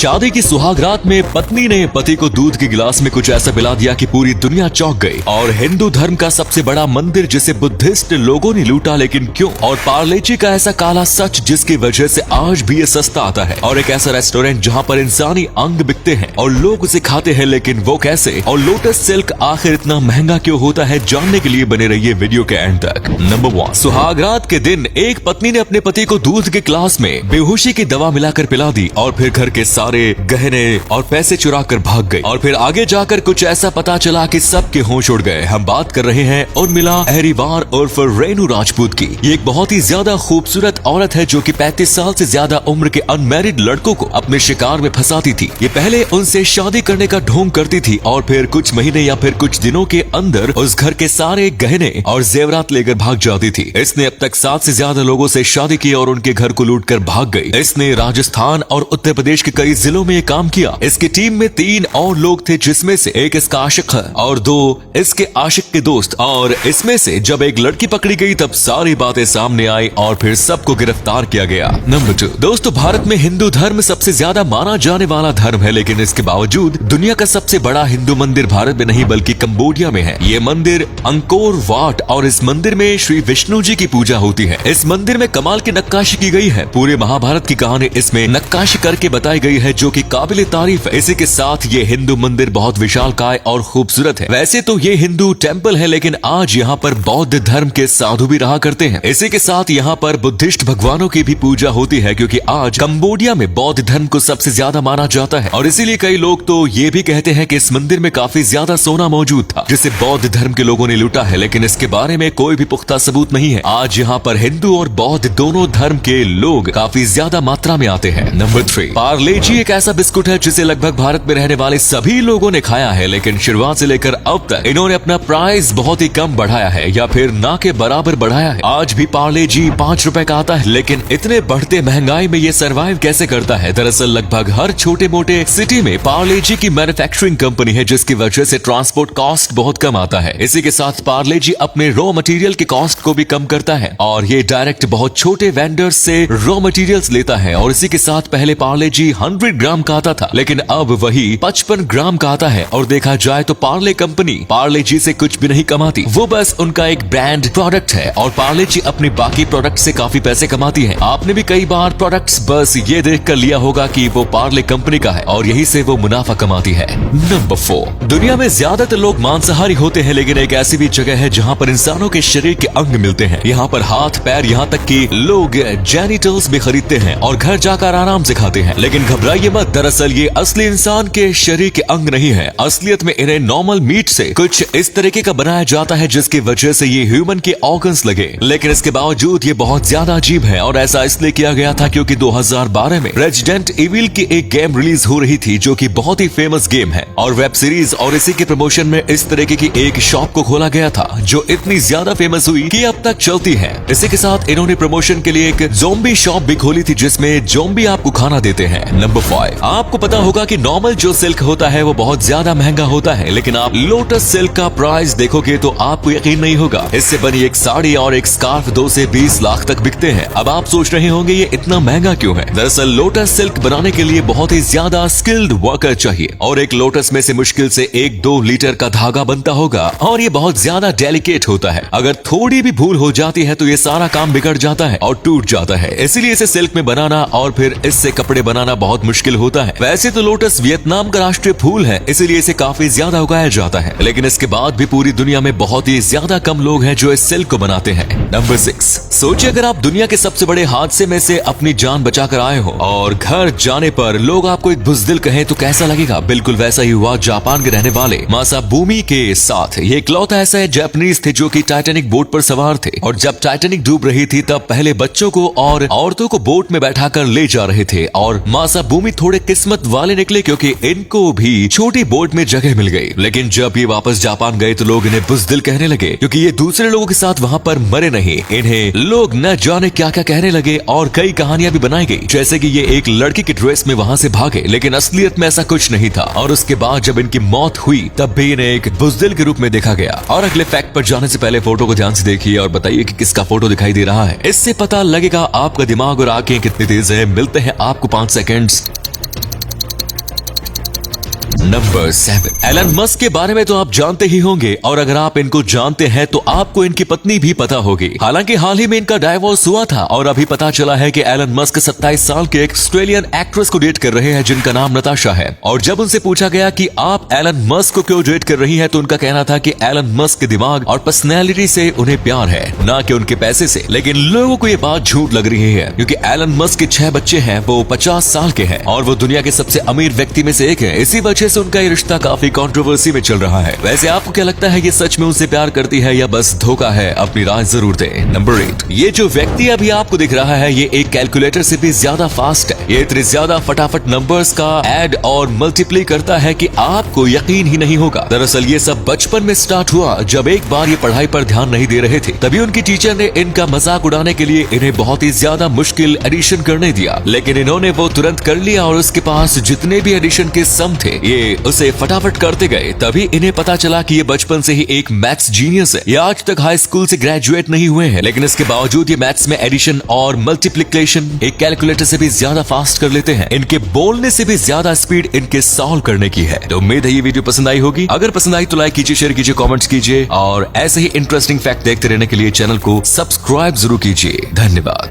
शादी की सुहाग रात में पत्नी ने पति को दूध के गिलास में कुछ ऐसा पिला दिया कि पूरी दुनिया चौंक गई। और हिंदू धर्म का सबसे बड़ा मंदिर जिसे बुद्धिस्ट लोगों ने लूटा, लेकिन क्यों? और पार्ले-जी का ऐसा काला सच जिसकी वजह से आज भी ये सस्ता आता है। और एक ऐसा रेस्टोरेंट जहाँ पर इंसानी अंग बिकते हैं और लोग उसे खाते हैं, लेकिन वो कैसे? और लोटस सिल्क आखिर इतना महंगा क्यों होता है? जानने के लिए बने रहिए वीडियो के एंड तक। नंबर 1, सुहाग रात के दिन एक पत्नी ने अपने पति को दूध के ग्लास में बेहोशी की दवा मिलाकर पिला दी और फिर घर के सारे गहने और पैसे चुरा कर भाग गई। और फिर आगे जाकर कुछ ऐसा पता चला कि सबके होश उड़ गए। हम बात कर रहे हैं उर्मिला अहिरवार उर्फ रेनू राजपूत की। ये एक बहुत ही ज्यादा खूबसूरत औरत है जो कि 35 साल से ज्यादा उम्र के अनमैरिड लड़कों को अपने शिकार में फंसाती थी। ये पहले उनसे शादी करने का ढोंग करती थी और फिर कुछ महीने या फिर कुछ दिनों के अंदर उस घर के सारे गहने और जेवरात लेकर भाग जाती थी। इसने अब तक 7 से ज्यादा लोगों से शादी की और उनके घर को लूट कर भाग गई। इसने राजस्थान और उत्तर प्रदेश के कई जिलों में काम किया। इसकी टीम में 3 और लोग थे, जिसमें से एक इसका आशिक है और 2 इसके आशिक के दोस्त। और इसमें से जब एक लड़की पकड़ी गई तब सारी बातें सामने आई और फिर सबको गिरफ्तार किया गया। नंबर 2, दोस्तों भारत में हिंदू धर्म सबसे ज्यादा माना जाने वाला धर्म है, लेकिन इसके बावजूद दुनिया का सबसे बड़ा हिंदू मंदिर भारत में नहीं बल्कि कंबोडिया में है। ये मंदिर अंकोर वाट और इस मंदिर में श्री विष्णु जी की पूजा होती है। इस मंदिर में कमाल की नक्काशी की गई है। पूरे महाभारत की कहानी इसमें नक्काशी करके बताई गई है, जो कि काबिल तारीफ है। इसी के साथ ये हिंदू मंदिर बहुत विशालकाय और खूबसूरत है। वैसे तो ये हिंदू टेम्पल है, लेकिन आज यहाँ पर बौद्ध धर्म के साधु भी रहा करते हैं। इसी के साथ यहाँ पर बुद्धिस्ट भगवानों की भी पूजा होती है, क्योंकि आज कंबोडिया में बौद्ध धर्म को सबसे ज्यादा माना जाता है। और इसीलिए कई लोग तो ये भी कहते हैं कि इस मंदिर में काफी ज्यादा सोना मौजूद था, जिसे बौद्ध धर्म के लोगों ने लूटा है, लेकिन इसके बारे में कोई भी पुख्ता सबूत नहीं है। आज यहाँ पर हिंदू और बौद्ध दोनों धर्म के लोग काफी ज्यादा मात्रा में आते हैं। नंबर 3, पार्ले-जी एक ऐसा बिस्कुट है जिसे लगभग भारत में रहने वाले सभी लोगों ने खाया है, लेकिन शुरुआत से लेकर अब तक इन्होंने अपना प्राइस बहुत ही कम बढ़ाया है या फिर ना के बराबर बढ़ाया है। आज भी पार्ले-जी 5 रुपए का आता है, लेकिन इतने बढ़ते महंगाई में ये सर्वाइव कैसे करता है? दरअसल लगभग हर छोटे मोटे सिटी में पार्ले-जी की मैन्युफैक्चरिंग कंपनी है, जिसकी वजह से ट्रांसपोर्ट कॉस्ट बहुत कम आता है। इसी के साथ पार्ले-जी अपने रॉ मटेरियल के कॉस्ट को भी कम करता है और ये डायरेक्ट बहुत छोटे वेंडर्स से रॉ मटेरियल्स लेता है। और इसी के साथ पहले पार्ले-जी 100 ग्राम का आता था, लेकिन अब वही 55 ग्राम का आता है। और देखा जाए तो पार्ले कंपनी पार्ले-जी से कुछ भी नहीं कमाती, वो बस उनका एक ब्रांड प्रोडक्ट है और पार्ले-जी अपने बाकी प्रोडक्ट से काफी पैसे कमाती है। आपने भी कई बार प्रोडक्ट्स बस ये देख कर लिया होगा कि वो पार्ले कंपनी का है और यही से वो मुनाफा कमाती है। नंबर 4, दुनिया में ज्यादातर लोग मांसाहारी होते हैं, लेकिन एक ऐसी भी जगह है जहाँ पर इंसानों के शरीर के अंग मिलते हैं। यहाँ पर हाथ पैर यहाँ तक कि लोग जेनिटल्स भी खरीदते हैं और घर जाकर आराम से खाते हैं। लेकिन घबराइए मत, दरअसल ये असली इंसान के शरीर के अंग नहीं है। असलियत में इन्हें नॉर्मल मीट से कुछ इस तरीके का बनाया जाता है जिसकी वजह से ये ह्यूमन के ऑर्गन्स लगे, लेकिन इसके बावजूद ये बहुत ज्यादा अजीब है। और ऐसा इसलिए किया गया था क्योंकि 2012 में रेजिडेंट इविल की एक गेम रिलीज हो रही थी, जो कि बहुत ही फेमस गेम है और वेब सीरीज। और इसी के प्रमोशन में इस तरीके की एक शॉप को खोला गया था, जो इतनी ज्यादा फेमस हुई कि अब तक चलती है। इसी के साथ इन्होंने प्रमोशन के लिए एक ज़ॉम्बी शॉप भी खोली थी, जिसमें ज़ॉम्बी आपको खाना देते हैं। नंबर 5, आपको पता होगा कि नॉर्मल जो सिल्क होता है वो बहुत ज्यादा महंगा होता है, लेकिन आप लोटस सिल्क का प्राइस देखोगे तो आपको यकीन नहीं होगा। इससे बनी एक साड़ी और एक स्कार्फ 2 से 20 लाख तक बिकते हैं। अब आप सोच रहे होंगे ये इतना महंगा क्यों है? दरअसल लोटस सिल्क बनाने के लिए बहुत ही ज्यादा स्किल्ड वर्कर चाहिए और एक लोटस में से मुश्किल से 1-2 लीटर का धागा बनता होगा और ये बहुत ज्यादा डेलिकेट होता है। अगर थोड़ी भी भूल हो जाती है तो ये सारा काम बिगड़ जाता है और टूट जाता है। इसीलिए इसे सिल्क में बनाना और फिर इससे कपड़े बनाना बहुत मुश्किल होता है। वैसे तो लोटस वियतनाम का राष्ट्रीय फूल है, इसीलिए इसे काफी ज्यादा उगाया जाता है, लेकिन इसके बाद भी पूरी दुनिया में बहुत ही ज्यादा कम लोग हैं जो इस सिल्क को बनाते हैं। नंबर 6, सोचिए अगर आप दुनिया के सबसे बड़े हादसे में से अपनी जान बचाकर आए हो और घर जाने पर लोग आपको एक बुज़दिल कहें तो कैसा लगेगा? बिल्कुल वैसा ही हुआ जापान के रहने वाले मासाबुमी के साथ। ये इकलौता ऐसा है जापानीज थे जो कि टाइटैनिक बोट पर सवार थे और जब टाइटैनिक डूब रही थी तब पहले बच्चों को और औरतों को बोट में बैठाकर ले जा रहे थे। और मासाबुमी थोड़े किस्मत वाले निकले क्योंकि इनको भी छोटी बोट में जगह मिल गई। लेकिन जब ये वापस जापान गए तो लोग इन्हें बुज़दिल कहने लगे क्योंकि ये दूसरे लोगों के साथ वहाँ पर मरे नहीं। इन्हें लोग न जाने क्या क्या कहने लगे और कई कहानियां भी बनाई गई, जैसे कि ये एक लड़की की ड्रेस में वहाँ से भागे, लेकिन असलियत में ऐसा कुछ नहीं था। और उसके बाद जब इनकी मौत हुई तब भी इन्हें एक बुज़दिल के रूप में देखा गया। और अगले फैक्ट पर जाने से पहले फोटो को ध्यान से देखिए और बताइए कि किसका फोटो दिखाई दे रहा है। इससे पता लगेगा आपका दिमाग और आंखें कितनी तेज है। मिलते हैं आपको 5 सेकंड्स। नंबर 7। एलन मस्क के बारे में तो आप जानते ही होंगे, और अगर आप इनको जानते हैं तो आपको इनकी पत्नी भी पता होगी। हालांकि हाल ही में इनका डाइवोर्स हुआ था और अभी पता चला है कि एलन मस्क 27 साल के एक ऑस्ट्रेलियन एक्ट्रेस को डेट कर रहे हैं जिनका नाम नताशा है। और जब उनसे पूछा गया कि आप एलन मस्क को क्यों डेट कर रही हैं, तो उनका कहना था कि एलन मस्क के दिमाग और पर्सनैलिटी से उन्हें प्यार है, ना कि उनके पैसे से। लेकिन लोगों को ये बात झूठ लग रही है, क्योंकि एलन मस्क के 6 बच्चे हैं, वो 50 साल के हैं और वो दुनिया के सबसे अमीर व्यक्ति में से एक है। इसी वजह से उनका ये रिश्ता काफी कंट्रोवर्सी में चल रहा है। वैसे आपको क्या लगता है, ये सच में उनसे प्यार करती है या बस धोखा है? अपनी राय जरूर दें। नंबर 8। ये जो व्यक्ति अभी आपको दिख रहा है, ये एक कैलकुलेटर से भी ज्यादा फास्ट है। ये इतनी ज्यादा फटाफट नंबर्स का ऐड और मल्टीप्लाई करता है कि आपको यकीन ही नहीं होगा। दरअसल ये सब बचपन में स्टार्ट हुआ, जब एक बार ये पढ़ाई पर ध्यान नहीं दे रहे थे। तभी उनकी टीचर ने इनका मजाक उड़ाने के लिए इन्हें बहुत ही ज्यादा मुश्किल एडिशन करने दिया, लेकिन इन्होंने वो तुरंत कर लिया और उसके पास जितने भी एडिशन के सम थे, ये उसे फटाफट करते गए। तभी इन्हें पता चला कि ये बचपन से ही एक मैथ्स जीनियस है। ये आज तक हाई स्कूल से ग्रेजुएट नहीं हुए हैं, लेकिन इसके बावजूद ये मैथ्स में एडिशन और मल्टीप्लिकेशन एक कैलकुलेटर से भी ज्यादा फास्ट कर लेते हैं। इनके बोलने से भी ज्यादा स्पीड इनके सॉल्व करने की है। तो उम्मीद है ये वीडियो पसंद आई होगी। अगर पसंद आई तो लाइक कीजिए, शेयर कीजिए, कमेंट्स कीजिए और ऐसे ही इंटरेस्टिंग फैक्ट देखते रहने के लिए चैनल को सब्सक्राइब जरूर कीजिए। धन्यवाद।